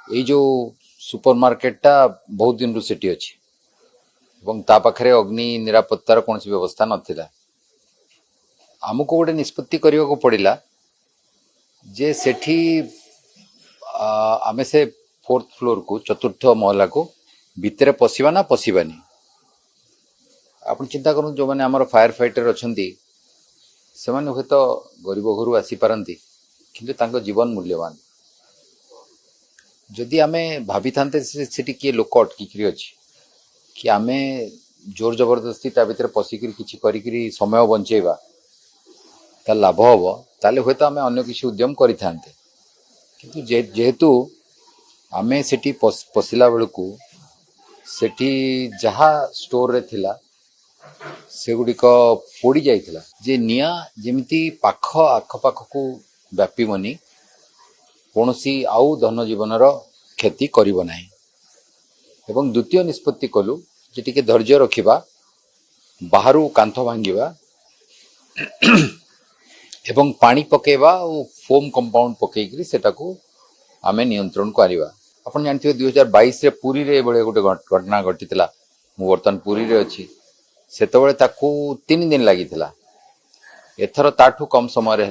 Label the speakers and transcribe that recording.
Speaker 1: ये जो सुपरमार्केटा बहुत दिन सेठी अच्छी ता पाखरे अग्नि निरापत्तार कौन व्यवस्था नथिला आमको गोटे निष्पत्ति करने को पड़िला जे सेठी आमे से फोर्थ फ्लोर को चतुर्थ महला को भितर पशिबा ना पशिबानी आपण चिंता करूँ जो मैंने आमर फायर फाइटर अच्छा से हे तो गरीब घर आसी पारती किंतु जीवन मूल्यवान जदि आमे भाभी था किए लोक अटकिकी अच्छी कि आमे जोर जबरदस्ती ता भीतर पशिकी किसी करी समय बंचेबा ता लाभ हम ताले हे तो आमे अन्य किसी उद्यम करें किंतु जेहेतु आमे सेठी पशिला बेलू सेठी जहा स्टोर रे थिला सेगुड़िक पोड़ी जाइथिला जे निया जेमिति पाख आख पाख को व्यापीबनी कौनसी आउ धन जीवन क्षति करिब नाही एवं द्वितीय निष्पत्ति कलु जे टिके धैर्य रखिबा बाहरु कांथ भांगिबा एवं पानी पकेबा और फोम कंपाउंड पकेकरी सेटाको आमे नियंत्रण करिबा आपण जानथिबे 2022 रे पुरी रे बळे गोटे घटना घटितला मु वर्तमान पुरी रे अछि सेतबळे ताकू 3 दिन लागिथिला एथर ताठू कम समय रे